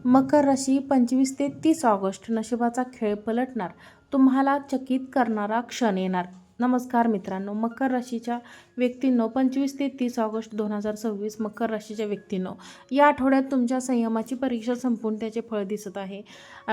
मकर राशी 25 ते 30 ऑगस्ट नशिबाचा खेळ पलटणार. तुम्हाला चकित करणारा क्षण येणार. नमस्कार मित्रांनो, मकर राशीच्या व्यक्तींनो, 25 ते 30 ऑगस्ट 2026 मकर राशीच्या व्यक्तींनो, या आठवड्यात तुमच्या संयमाची परीक्षा संपून त्याचे फळ दिसत आहे.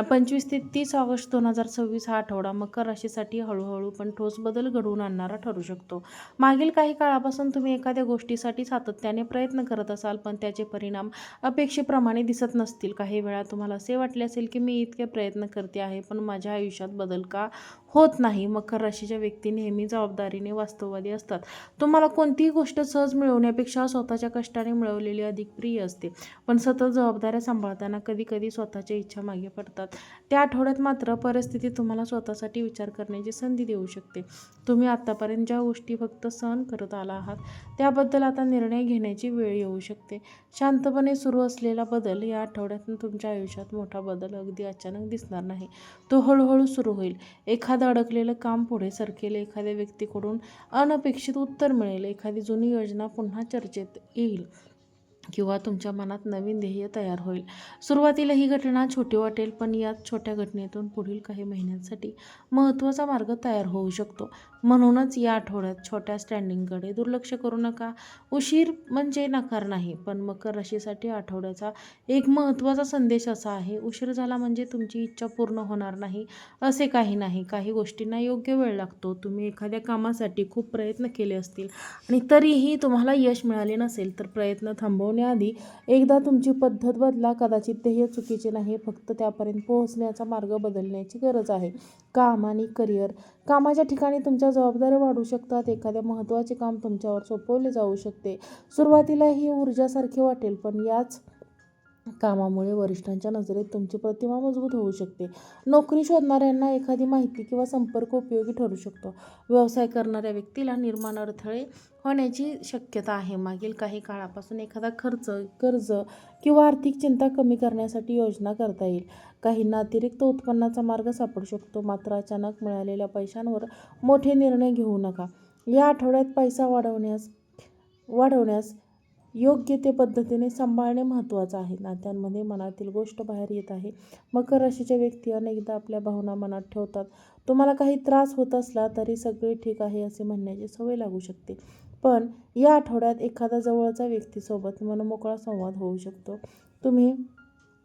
25 ते 30 ऑगस्ट 2026 हा आठवडा मकर राशीसाठी हळूहळू पण ठोस बदल घडवून आणणारा ठरू शकतो. मागील काही काळापासून तुम्ही एखाद्या गोष्टीसाठी सातत्याने प्रयत्न करत असाल, पण त्याचे परिणाम अपेक्षेप्रमाणे दिसत नसतील. काही वेळा तुम्हाला असे वाटले असेल की मी इतके प्रयत्न करते आहे, पण माझ्या आयुष्यात बदल का होत नाही. मकर राशीच्या व्यक्ती नेहमी जबाबदारीने वास्तववादी असतात. तुम्हाला कोणतीही गोष्ट सहज मिळवण्यापेक्षा स्वतःच्या कष्टाने मिळवलेली अधिक प्रिय असते. पण सतत जबाबदाऱ्या सांभाळताना कधी कधी स्वतःच्या इच्छा मागे पडतात. त्या आठवड्यात मात्र परिस्थिती तुम्हाला स्वतःसाठी विचार करण्याची संधी देऊ शकते. तुम्ही आतापर्यंत ज्या गोष्टी फक्त सहन करत आला आहात, त्याबद्दल आता निर्णय घेण्याची वेळ येऊ शकते. शांतपणे सुरू असलेला बदल या आठवड्यात तुमच्या आयुष्यात मोठा बदल अगदी अचानक दिसणार नाही. तो हळूहळू सुरू होईल. एखादं अडकलेलं काम पुढे सरकेल, एखाद्या व्यक्तीकडून अनपेक्षित उत्तर मिळेल, एखादी जुनी योजना पुन्हा चर्चेत येईल किंवा तुमच्या मनात नवीन ध्येय तयार होईल. सुरुवातीला ही घटना छोटी वाटेल, पण याच छोट्या घटनेतून पुढील काही महिन्यांसाठी महत्त्वाचा मार्ग तयार होऊ शकतो. म्हणूनच या आठवड्यात छोट्या स्टँडिंगकडे दुर्लक्ष करू नका. उशीर म्हणजे नकार नाही, पण मकर राशीसाठी आठवड्याचा एक महत्त्वाचा संदेश असा आहे: उशीर झाला म्हणजे तुमची इच्छा पूर्ण होणार नाही असे काही नाही. काही गोष्टींना योग्य वेळ लागतो. तुम्ही एखाद्या कामासाठी खूप प्रयत्न केले असतील आणि तरीही तुम्हाला यश मिळाले नसेल, तर प्रयत्न थांबवण्याआधी एकदा तुमची पद्धत बदला. कदाचित ध्येय चुकीचे नाही, फक्त त्यापर्यंत पोहोचण्याचा मार्ग बदलण्याची गरज आहे. काम आणि करिअर. कामाच्या ठिकाणी तुमच्या जबाबदाऱ्या वाढू शकतात. एखाद्या महत्त्वाचे काम तुमच्यावर सोपवले जाऊ शकते. सुरुवातीला ही ऊर्जासारखे वाटेल, पण याच कामामुळे वरिष्ठांच्या नजरेत तुमची प्रतिमा मजबूत होऊ शकते. नोकरी शोधणाऱ्यांना एखादी माहिती किंवा संपर्क उपयोगी ठरू शकतो. व्यवसाय करणाऱ्या व्यक्तीला निर्माण अडथळे होण्याची शक्यता आहे. मागील काही काळापासून एखादा खर्च, कर्ज किंवा आर्थिक चिंता कमी करण्यासाठी योजना करता येईल. काहींना अतिरिक्त उत्पन्नाचा मार्ग सापडू शकतो. मात्र अचानक मिळालेल्या पैशांवर मोठे निर्णय घेऊ नका. या आठवड्यात पैसा वाढवण्यास योग्य ते पद्धतीने सांभाळणे महत्त्वाचं आहे. नात्यांमध्ये मनातील गोष्ट बाहेर येत आहे. मकर राशीच्या व्यक्ती अनेकदा आपल्या भावना मनात ठेवतात. तुम्हाला काही त्रास होत असला तरी सगळे ठीक आहे असे म्हणण्याची सवय लागू शकते. पण या आठवड्यात एखादा जवळचा व्यक्तीसोबत मनमोकळा संवाद होऊ शकतो. तुम्ही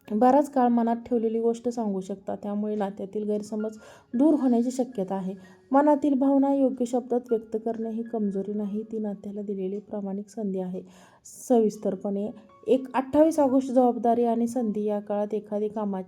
बराच काळ मनात ठेवलेली गोष्ट सांगू शकता, त्यामुळे नात्यातील गैरसमज दूर होण्याची शक्यता आहे. मनातील भावना योग्य शब्दात व्यक्त करणे ही कमजोरी नाही, ती नात्याला दिलेली प्रामाणिक संधी आहे. सविस्तरपणे 28 ऑगस्ट जबाबदारी आणि संधी. या काळात एखादी काम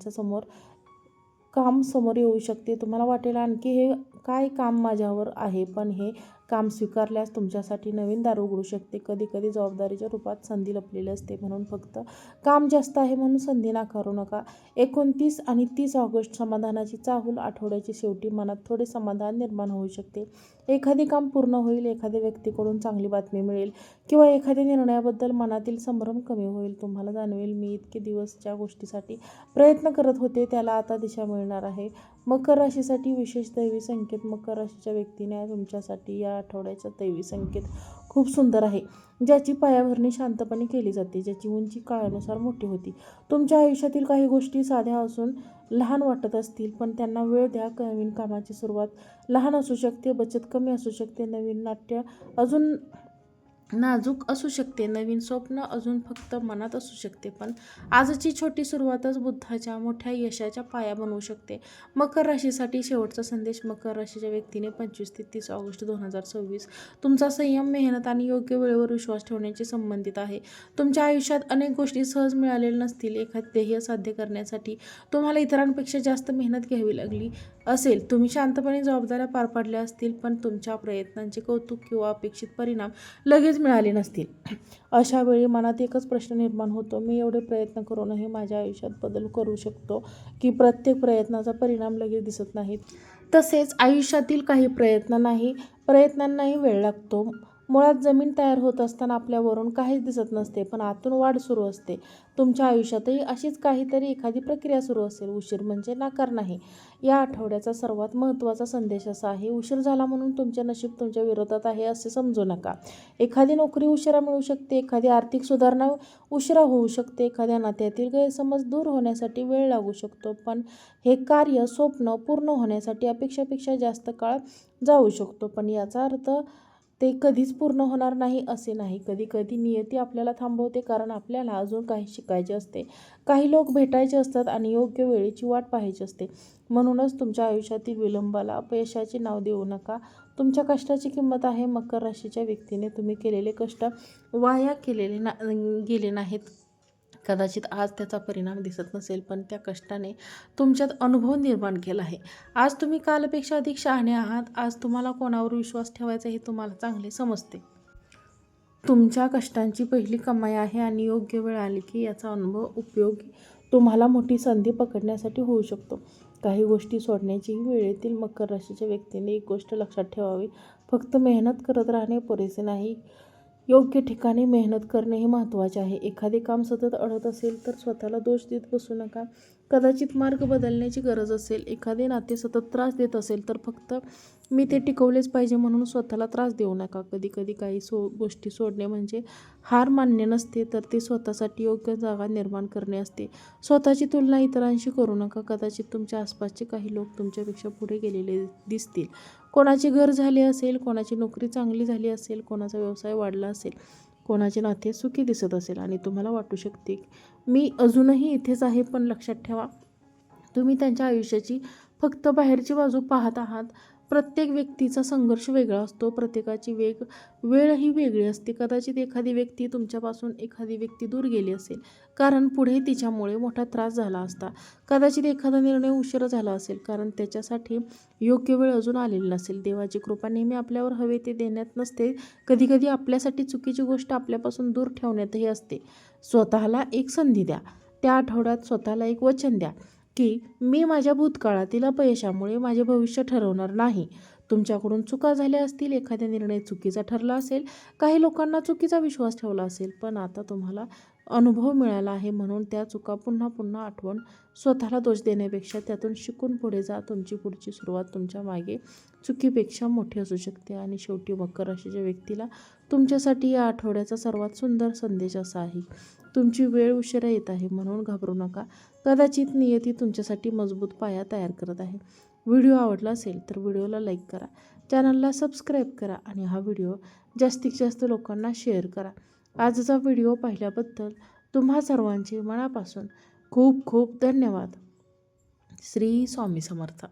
समोर येऊ शकते. तुम्हाला वाटेल आणखी हे काय काम माझ्यावर आहे, पण हे काम स्वीकारल्यास तुमच्यासाठी नवीन दार उघडू शकते. कधी कधी जबाबदारीच्या रूपात संधी लपलेली असते, म्हणून फक्त काम जास्त आहे म्हणून संधी नाकारू नका. 29 आणि 30 ऑगस्ट समाधानाची चाहूल. आठवड्याच्या शेवटी मनात थोडे समाधान निर्माण होऊ शकते. एखादी काम पूर्ण होईल, एखाद्या व्यक्तीकडून चांगली बातमी मिळेल किंवा एखाद्या निर्णयाबद्दल मनातील संभ्रम कमी होईल. तुम्हाला जाणवेल, मी इतके दिवस ज्या गोष्टीसाठी प्रयत्न करत होते त्याला आता दिशा मिळणार आहे. मकर राशीसाठी विशेष दैवी संकेत. मकर राशीच्या व्यक्तीने तुमच्यासाठी या आठवड्याचा दैवी संकेत खूप सुंदर आहे, ज्याची पायाभरणी शांतपणे केली जाते, ज्याची उंची काळानुसार मोठी होती. तुमच्या आयुष्यातील काही गोष्टी साध्या असून लहान वाटत असतील, पण त्यांना वेळ द्या. नवीन कामाची सुरुवात लहान असू शकते, बचत कमी असू शकते, नवीन नाट्य अजून नाजूक असू शकते, नवीन स्वप्न अजून फक्त मनात असू शकते, पण आजची छोटी सुरुवातच बुद्धाच्या मोठ्या यशाचा पाया बनवू शकते. मकर राशीसाठी शेवटचा संदेश. मकर राशीच्या व्यक्तीने 25 ते 30 ऑगस्ट 2026 तुमचा संयम, मेहनत आणि योग्य वेळेवर विश्वास ठेवण्याशी संबंधित आहे. तुमच्या आयुष्यात अनेक गोष्टी सहज मिळालेल्या नसतील. एखादे ध्येय साध्य करण्यासाठी तुम्हाला इतरांपेक्षा जास्त मेहनत घ्यावी लागली असेल. तुम्ही शांतपणे जबाबदाऱ्या पार पाडल्या असतील, पण तुमच्या प्रयत्नांचे कौतुक किंवा अपेक्षित परिणाम लगेच मिळाले नसतील. अशा वेळी मनात एकच प्रश्न निर्माण होतो: मी एवढे प्रयत्न करूनही माझ्या आयुष्यात बदल करू शकतो की? प्रत्येक प्रयत्नाचा परिणाम लगेच दिसत नाही. तसेच आयुष्यातील काही प्रयत्नांनाही वेळ लागतो. मुळात जमीन तयार होत असताना आपल्यावरून काहीच दिसत नसते, पण आतून वाढ सुरू असते. तुमच्या आयुष्यातही अशीच काहीतरी एखादी प्रक्रिया सुरू असेल. उशीर म्हणजे नकार नाही. या आठवड्याचा सर्वात महत्त्वाचा संदेश असा आहे, उशीर झाला म्हणून तुमचे नशीब तुमच्या विरोधात आहे असे समजू नका. एखादी नोकरी उशिरा मिळू शकते, एखादी आर्थिक सुधारणा उशिरा होऊ शकते, एखाद्या नात्यातील गैरसमज दूर होण्यासाठी वेळ लागू शकतो, पण हे कार्य, स्वप्न पूर्ण होण्यासाठी अपेक्षेपेक्षा जास्त काळ जाऊ शकतो. पण याचा अर्थ ते कधीच पूर्ण होणार नाही असे नाही. कधी-कधी नियती आपल्याला थांबवते, कारण आपल्याला अजून काही शिकायचे असते. काही लोक भेटायचे असतात आणि योग्य वेळेची वाट पाहायची असते. म्हणूनच तुमच्या आयुष्यातील विलंबाला अपयशाचे नाव देऊ नका. तुमच्या कष्टाची किंमत आहे. मकर राशीच्या व्यक्तीने तुम्ही केलेले कष्ट वाया गेले नाहीत. कदाचित आज त्याचा परिणाम दिसत नसेल, पण त्या कष्टाने तुमच्यात अनुभव निर्माण केला आहे. आज तुम्ही कालपेक्षा अधिक शहाणे आहात. आज तुम्हाला कोणावर विश्वास ठेवायचा हे तुम्हाला चांगले समजते. तुमच्या कष्टांची पहिली कमाई आहे आणि योग्य वेळ आली की याचा उपयोगी तुम्हाला मोठी संधी पकडण्यासाठी होऊ शकतो. काही गोष्टी सोडण्याचीही वेळ येतील. मकर राशीच्या व्यक्तीने एक गोष्ट लक्षात ठेवावी, फक्त मेहनत करत राहणे पुरेसे नाही. योग्य ठिकाणी मेहनत करणे हे महत्त्वाचे आहे. एखादे काम सतत अडत असेल तर स्वतःला दोष देत बसू नका. कदाचित मार्ग बदलण्याची गरज असेल. एखादे नाते सतत त्रास देत असेल तर फक्त मी ते टिकवलेच पाहिजे म्हणून स्वतःला त्रास देऊ नका. कधीकधी काही गोष्टी सोडणे म्हणजे हार मानणे नसते, तर ते स्वतःसाठी योग्य जागा निर्माण करणे असते. स्वतःची तुलना इतरांशी करू नका. कदाचित तुमच्या आसपासचे काही लोक तुमच्यापेक्षा पुढे गेलेले दिसतील. कोणाचे घर झाले असेल, कोणाची नोकरी चांगली झाली असेल, कोणाचा व्यवसाय वाढला असेल, कोणाचे नाते सुखी दिसत असेल आणि तुम्हाला वाटू शकते मी अजूनही इथेच आहे. पण लक्षात ठेवा, तुम्ही त्यांच्या आयुष्याची फक्त बाहेरची बाजू पाहत आहात. प्रत्येक व्यक्तीचा संघर्ष वेगळा असतो. प्रत्येकाची वेळही वेगळी असते. कदाचित एखादी व्यक्ती तुमच्यापासून एखादी व्यक्ती दूर गेली असेल, कारण पुढे तिच्यामुळे मोठा त्रास झाला असता. कदाचित एखादा निर्णय उशिरा झाला असेल, कारण त्याच्यासाठी योग्य वेळ अजून आलेली नसेल. देवाची कृपा नेहमी आपल्यावर हवे ते देण्यात नसते. कधीकधी आपल्यासाठी चुकीची गोष्ट आपल्यापासून दूर ठेवण्यातही असते. स्वतःला एक संधी द्या. त्या आठवड्यात स्वतःला एक वचन द्या की मी माझ्या भूतकाळातील अपयशामुळे माझे भविष्य ठरवणार नाही. तुमच्याकडून चुका झाल्या असतील, एखादा निर्णय चुकीचा ठरला असेल, काही लोकांना चुकीचा विश्वास ठेवला असेल, पण आता तुम्हाला अनुभव मिळाला आहे म्हणून त्या चुका पुन्हा पुन्हा आठवून स्वतःला दोष देण्यापेक्षा त्यातून शिकून पुढे जा. तुमची पुढची सुरुवात तुमच्या मागे चुकीपेक्षा मोठी असू शकते. आणि शेवटी मकर राशीच्या व्यक्तीला तुमच्यासाठी या आठवड्याचा सर्वात सुंदर संदेश असा आहे, तुमची वेळ उशिरा येत आहे म्हणून घाबरू नका. कदाचित नियती तुमच्यासाठी मजबूत पाया तयार करत आहे. व्हिडिओ आवडला असेल तर व्हिडिओला लाईक करा, चॅनलला सबस्क्राईब करा आणि हा व्हिडिओ जास्तीत जास्त लोकांना शेअर करा. आजचा व्हिडिओ पाहिल्याबद्दल तुम्हा सर्वांचे मनापासून खूप खूप धन्यवाद. श्री स्वामी समर्थ.